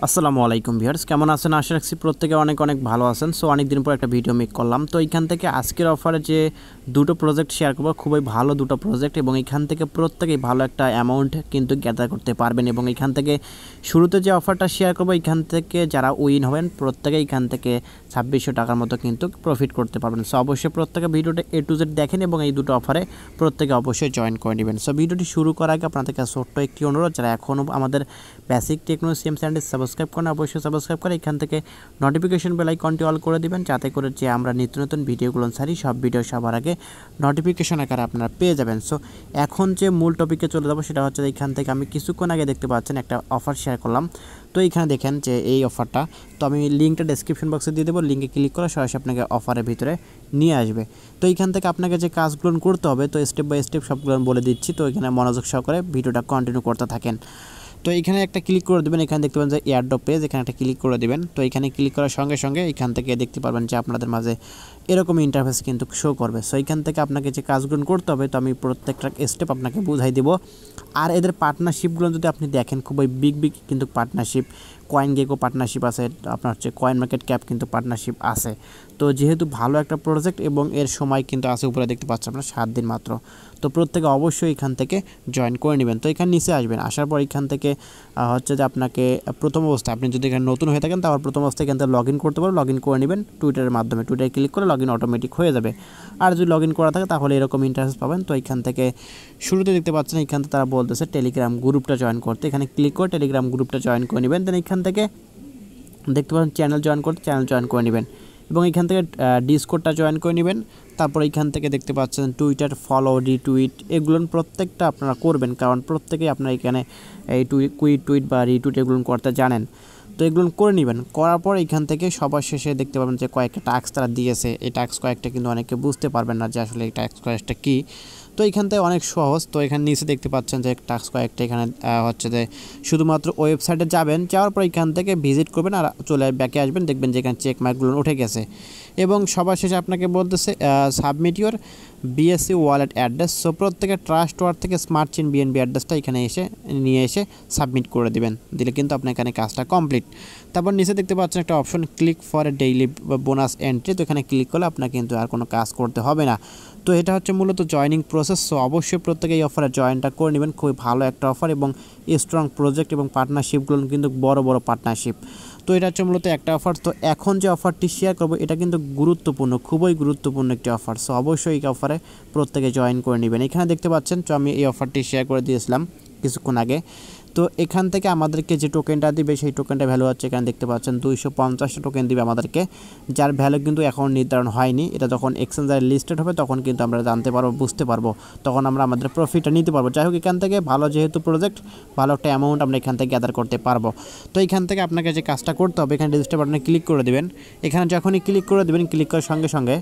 আসসালামু আলাইকুম ভিউয়ার্স, কেমন আছেন? আশা রাখছি প্রত্যেকে অনেক অনেক ভালো আছেন। সো অনেক দিন পর একটা ভিডিও মেক করলাম। তো এইখান থেকে আজকের অফারে যে দুটো প্রজেক্ট শেয়ার করবো, খুবই ভালো দুটো প্রজেক্ট, এবং এখান থেকে প্রত্যেকেই ভালো একটা অ্যামাউন্ট কিন্তু গ্যাদার করতে পারবেন। এবং এখান থেকে শুরুতে যে অফারটা শেয়ার করবো, এখান থেকে যারা উইন হবেন প্রত্যেকেই এখান থেকে 2600 টাকার মতো কিন্তু প্রফিট করতে পারবেন। সো অবশ্যই প্রত্যেকে ভিডিওটা A to Z দেখেন এবং এই দুটো অফারে প্রত্যেকে অবশ্যই জয়েন করে নেবেন। সো ভিডিওটি শুরু করার আগে আপনাদের কাছে ছোট্ট একটি অনুরোধ, যারা এখনও আমাদের বেসিক টেকনোলজি সিএম চ্যানেলটি সাবস্ক্রাইব করেন অবশ্যই সাবস্ক্রাইব করে এখান থেকে নোটিফিকেশন বেল আইকনটি অল করে দিবেন, যাতে করে যে আমরা নিত্য নতুন ভিডিওগুলো ছাড়ি সব ভিডিও সবার আগে নোটিফিকেশন আকারে আপনারা পেয়ে যাবেন। সো এখন যে মূল টপিকে চলে যাবো সেটা হচ্ছে এখান থেকে আমি কিছুক্ষণ আগে দেখতে পাচ্ছেন একটা অফার শেয়ার করলাম। তো এইখানে দেখেন যে এই অফারটা, তো আমি লিঙ্কটা ডেসক্রিপশন বক্সে দিয়ে দেবো, লিঙ্কে ক্লিক করে সরাসরি আপনাকে অফারের ভিতরে নিয়ে আসবে। তো এইখান থেকে আপনাকে যে কাজগুলো করতে হবে, তো স্টেপ বাই স্টেপ সবগুলো বলে দিচ্ছি। তো এখানে মনোযোগ সহকারে ভিডিওটা কন্টিনিউ করতে থাকেন। তো এখানে একটা ক্লিক করে দেবেন, এখানে দেখতে পাবেন যে এয়ারড্রপ পেজ, এখানে একটা ক্লিক করে দেবেন। তো এখানে ক্লিক করার সঙ্গে সঙ্গে এখান থেকে দেখতে পারবেন যে আপনাদের মাঝে এরকম ইন্টারফেস কিন্তু শো করবে। সো এখান থেকে আপনাকে যে কাজগুলো করতে হবে, তো আমি প্রত্যেকটা স্টেপ আপনাকে বুঝাই দেবো। আর এদের পার্টনারশিপগুলো যদি আপনি দেখেন, খুবই বিগ বিগ কিন্তু পার্টনারশিপ, কয়েন গেকো পার্টনারশিপ আছে, আপনার হচ্ছে কয়েন মার্কেট ক্যাপ কিন্তু পার্টনারশিপ আছে। তো যেহেতু ভালো একটা প্রজেক্ট এবং এর সময় কিন্তু আছে, উপরে দেখতে পাচ্ছেন আপনার 7 দিন মাত্র। তো প্রত্যেকে অবশ্যই এখান থেকে জয়েন করে নেবেন। তো এখানে নিচে আসবেন, আসার পর এখান থেকে হচ্ছে যে আপনাকে প্রথম অবস্থায়, আপনি যদি এখানে নতুন হয়ে থাকেন তাহলে প্রথম অবস্থায় এখান থেকে লগ ইন করতে পারবেন, লগ ইন করে নেবেন টুইটারের মাধ্যমে। টুইটারে ক্লিক করে লগ ইন অটোমেটিক হয়ে যাবে। আর যদি লগ ইন করা থাকে তাহলে এরকম ইন্টারফেস পাবেন। তো এখান থেকে শুরুতে দেখতে পাচ্ছেন এখান থেকে তারা বলতেছে টেলিগ্রাম গ্রুপটা জয়েন করতে, এখানে ক্লিক করে টেলিগ্রাম গ্রুপটা জয়েন করে নেবেন। দেন এখান থেকে দেখতে পাচ্ছেন চ্যানেল জয়েন করতে, চ্যানেল জয়েন করে নেবেন এবং এখান থেকে ডিসকর্ডটা জয়েন করে নেবেন। তারপর এখান থেকে দেখতে পাচ্ছেন টুইটার ফলো, রিটুইট, এগুলো প্রত্যেকটা আপনারা করবেন, কারণ প্রত্যেকেই আপনারা এখানে এই টুইট বা রিটুইট এগুলো করতে জানেন। তো এগুলো করে নেবেন। করার পর এখান থেকে সবার শেষে দেখতে পাবেন যে কয়েকটা টাস্ক তারা দিয়েছে। এই টাস্ক কয়েকটা কিন্তু অনেকে বুঝতে পারবেন না যে আসলে এই টাস্ক কয়েকটা কী। তো এখান থেকে অনেক সহজ। তো এখানে নিচে দেখতে পাচ্ছেন যে টাস্ক কয়েকটা, এখানে হচ্ছে যে শুধুমাত্র ওয়েবসাইটে যাবেন, যাওয়ার পর এখান থেকে ভিজিট করবেন আর চলে ব্যাকে আসবেন, দেখবেন যে এখানে চেক মার্কগুলো উঠে গেছে। এবং সবার শেষে আপনাকে বলতেছে submit your BSc wallet address. So প্রত্যেকে ট্রাস্ট ওয়ার্ড থেকে স্মার্ট চেইন বিএনবি অ্যাড্রেসটা এখানে নিয়ে এসে সাবমিট করে দিবেন, দিলে কিন্তু আপনার এখানে কাজটা কমপ্লিট। তারপর নিচে দেখতে পাচ্ছেন একটা option click for a daily bonus entry. তো এখানে ক্লিক করলে আপনার কিন্তু আর কোনো কাজ করতে হবে না। তো এটা হচ্ছে মূলত জয়নিং প্রসেস। সো অবশ্যই প্রত্যেকে এই অফারে জয়েনটা করে নেবেন, খুবই ভালো একটা অফার এবং স্ট্রং প্রজেক্ট এবং পার্টনারশিপগুলো কিন্তু বড় বড় পার্টনারশিপ। তো এটা হচ্ছে মূলত একটা অফার। তো এখন যে অফারটি শেয়ার করবো এটা কিন্তু গুরুত্বপূর্ণ, খুবই গুরুত্বপূর্ণ একটি অফার। সো অবশ্যই এই অফারে প্রত্যেকে জয়েন করে নেবেন। এখানে দেখতে পাচ্ছেন, তো আমি এই অফারটি শেয়ার করে দিয়েছিলাম কিছুক্ষণ আগে। তো এখান থেকে আমাদেরকে যে টোকেনটা দিবে সেই টোকেনটা ভ্যালু হচ্ছে, এখানে দেখতে পাচ্ছেন 250 টোকেন দিবে আমাদেরকে, যার ভ্যালু কিন্তু এখন নির্ধারণ হয়নি। এটা যখন এক্সচেঞ্জারে লিস্টেড হবে তখন কিন্তু আমরা জানতে পারবো, বুঝতে পারবো, তখন আমরা আমাদের প্রফিটটা নিতে পারবো। যাই হোক, এখান থেকে ভালো যেহেতু প্রজেক্ট, ভালো একটা অ্যামাউন্ট আমরা এখান থেকে গ্যাদার করতে পারবো। তো এখান থেকে আপনাকে যে কাজটা করতে হবে, এখানে রেজিস্টার বাটনে ক্লিক করে দেবেন। এখানে যখনই ক্লিক করে দেবেন, ক্লিক করার সঙ্গে সঙ্গে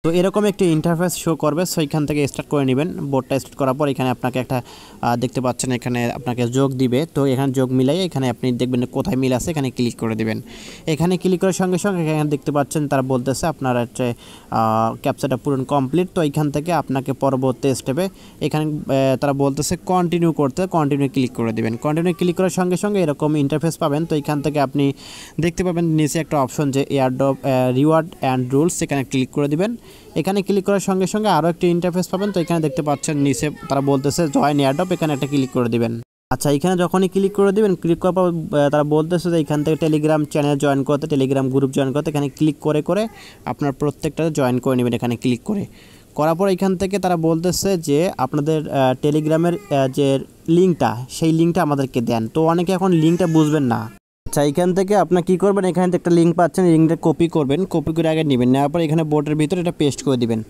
তো এরকম একটি ইন্টারফেস শো করবে। সো এখান থেকে স্টার্ট করে নেবেন। বোর্ডটা স্টার্ট করার পর এখানে আপনাকে একটা দেখতে পাচ্ছেন এখানে আপনাকে যোগ দিবে। তো এখানে যোগ মিলাই এখানে আপনি দেখবেন কোথায় মিল আছে, এখানে ক্লিক করে দেবেন। এখানে ক্লিক করার সঙ্গে সঙ্গে এখানে দেখতে পাচ্ছেন তারা বলতেছে আপনার হচ্ছে ক্যাপচাটা পূরণ কমপ্লিট। তো এখান থেকে আপনাকে পরবর্তী স্টেপে এখানে তারা বলতেছে কন্টিনিউ করতে, কন্টিনিউ ক্লিক করে দেবেন। কন্টিনিউ ক্লিক করার সঙ্গে সঙ্গে এরকম ইন্টারফেস পাবেন। তো এখান থেকে আপনি দেখতে পাবেন নিচে একটা অপশন যে এয়ারড্রপ রিওয়ার্ড অ্যান্ড রুলস, এখানে ক্লিক করে দিবেন। এখানে ক্লিক করার সঙ্গে সঙ্গে আরও একটি ইন্টারফেস পাবেন। তো এখানে দেখতে পাচ্ছেন নিচে তারা বলতেছে জয়েন এয়ারড্রপ, এখানে একটা ক্লিক করে দিবেন। আচ্ছা, এখানে যখনই ক্লিক করে দিবেন, ক্লিক করার পর তারা বলতেছে যে এখান থেকে টেলিগ্রাম চ্যানেল জয়েন করতে, টেলিগ্রাম গ্রুপ জয়েন করতে, এখানে ক্লিক করে করে আপনার প্রত্যেকটা জয়েন করে নেবেন। এখানে ক্লিক করার পর এখান থেকে তারা বলতেছে যে আপনাদের টেলিগ্রামের যে লিঙ্কটা, সেই লিঙ্কটা আমাদেরকে দেন। তো অনেকে এখন লিঙ্কটা বুঝবেন না। আচ্ছা, এখান থেকে আপনার কী করবেন, এখানে একটা লিঙ্ক পাচ্ছেন, লিঙ্কটা কপি করবেন, কপি করে আগে নেবেন, নেওয়ার পর এখানে বোর্ডের ভিতরে এটা পেস্ট করে দিবেন।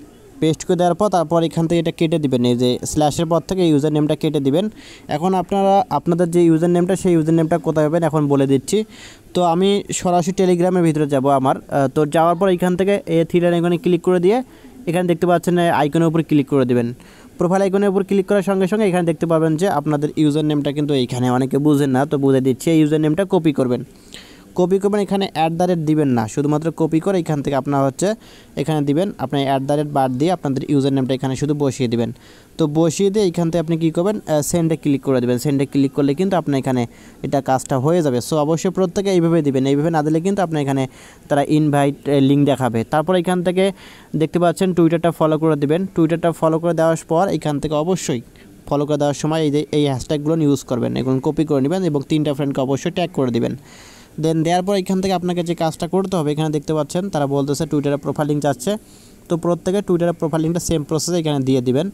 পেস্ট করে দেওয়ার পর তারপর এখান থেকে এটা কেটে দিবেন, এই যে স্ল্যাশের পর থেকে ইউজার নেমটা কেটে দিবেন। এখন আপনারা আপনাদের যে ইউজার নেমটা, সেই ইউজার নেমটা কোথায় পাবেন এখন বলে দিচ্ছি। তো আমি সরাসরি টেলিগ্রামের ভিতরে যাব আমার। তো যাওয়ার পর এখান থেকে থ্রি লাইন আইকনে ক্লিক করে দিয়ে এখানে দেখতে পাচ্ছেন আইকনের উপর ক্লিক করে দেবেন। প্রোফাইল আইকনের উপর ক্লিক করার সঙ্গে সঙ্গে এখানে দেখতে পাবেন যে আপনাদের ইউজার নেমটা কিন্তু এইখানে অনেকে বুঝেন না, তো বুঝে দিচ্ছি। এই ইউজার নেমটা কপি করবেন, এখানে @ দিবেন না, শুধুমাত্র কপি করে এখান থেকে আপনার হচ্ছে এখানে দিবেন, আপনি @ বাদ দিয়ে আপনাদের ইউজার নেমটা এখানে শুধু বসিয়ে দিবেন। তো তো বসিয়ে দিয়ে এইখান থেকে আপনি কী করবেন, সেন্ডে ক্লিক করে দেবেন। সেন্ডে ক্লিক করলে কিন্তু আপনার এখানে এটা কাজটা হয়ে যাবে। সো অবশ্যই প্রত্যেকে এইভাবে দিবেন, এইভাবে না দিলে কিন্তু আপনার এখানে তারা ইনভাইট লিঙ্ক দেখাবে। তারপর এখান থেকে দেখতে পাচ্ছেন টুইটারটা ফলো করে দেবেন। টুইটারটা ফলো করে দেওয়ার পর এখান থেকে অবশ্যই ফলো করে দেওয়ার সময় এই হ্যাশট্যাগুলো ইউজ করবেন, এগুলো কপি করে নেবেন এবং 3টা ফ্রেন্ডকে অবশ্যই ট্যাগ করে দিবেন। দেন দেওয়ার পর এখান থেকে আপনাকে যে কাজটা করতে হবে, এখানে দেখতে পাচ্ছেন তারা বলতেছে টুইটারের প্রোফাইল লিঙ্ক যাচ্ছে। তো প্রত্যেকে টুইটারের প্রোফাইল লিঙ্কটা সেম প্রসেসে এখানে দিয়ে দিবেন।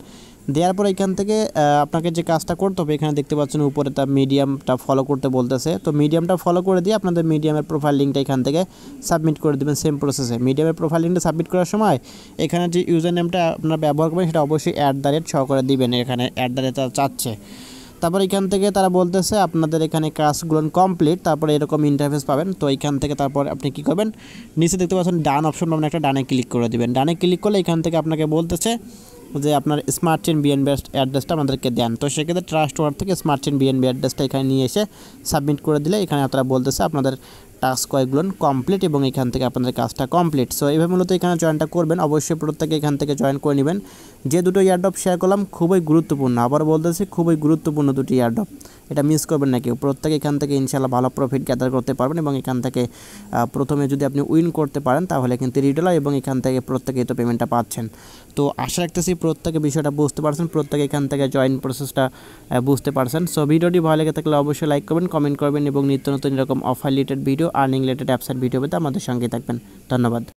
দেওয়ার পর এখান থেকে আপনাকে যে কাজটা করতে হবে, এখানে দেখতে পাচ্ছেন উপরে তার মিডিয়ামটা ফলো করতে বলতেছে। তো মিডিয়ামটা ফলো করে দিয়ে আপনাদের মিডিয়ামের প্রোফাইল লিঙ্কটা এখান থেকে সাবমিট করে দেবেন সেম প্রসেসে। মিডিয়ামের প্রোফাইল লিঙ্কটা সাবমিট করার সময় এখানে যে ইউজার নেমটা আপনারা ব্যবহার করবেন সেটা অবশ্যই @ সহকারে দিবেন, এখানে @ চাচ্ছে। তারপর এখান থেকে তারা বলতেছে আপনাদের এখানে কাজগুলো কমপ্লিট, তারপরে এরকম ইন্টারফেস পাবেন। তো এইখান থেকে তারপর আপনি কী করবেন, নিচে দেখতে পাচ্ছেন ডান অপশন পাবেন একটা, ডানে ক্লিক করে দেবেন। ডানে ক্লিক করলে এখান থেকে আপনাকে বলতেছে যে আপনার স্মার্ট চেইন বিএনবি অ্যাড্রেসটা আমাদেরকে দেন। তো সেক্ষেত্রে ট্রাস্ট ওয়ার্ড থেকে স্মার্ট চেইন বিএনবি অ্যাড্রেসটা এখানে নিয়ে এসে সাবমিট করে দিলে এখানে আপনারা বলতেছে আপনাদের টাস্ক কয়েকগুলো কমপ্লিট এবং এখান থেকে আপনাদের কাজটা কমপ্লিট। সো এইভাবে মূলত এখানে জয়েনটা করবেন। অবশ্যই প্রত্যেকে এখান থেকে জয়েন করে নেবেন। যে দুটো এয়ারড্রপ শেয়ার করলাম খুবই গুরুত্বপূর্ণ, আবার বলতেছি খুবই গুরুত্বপূর্ণ দুটি এয়ারড্রপ, এটা মিস করবেন না কেউ। প্রত্যেকে এখান থেকে ইনশাআল্লাহ ভালো প্রফিট গ্যাদার করতে পারবেন এবং এখান থেকে প্রথমে যদি আপনি উইন করতে পারেন তাহলে কিন্তু $3 এবং এখান থেকে প্রত্যেকেই তো পেমেন্টটা পাচ্ছেন। তো আশা রাখতেছি প্রত্যেকে বিষয়টা বুঝতে পারছেন, প্রত্যেকে এখান থেকে জয়েন প্রসেসটা বুঝতে পারছেন। সো ভিডিওটি ভালো লেগে থাকলে অবশ্যই লাইক করবেন, কমেন্ট করবেন এবং নিত্য নতুন এরকম offer related video, earning related অ্যাপসের ভিডিও পেতে আমাদের সঙ্গে থাকবেন। ধন্যবাদ।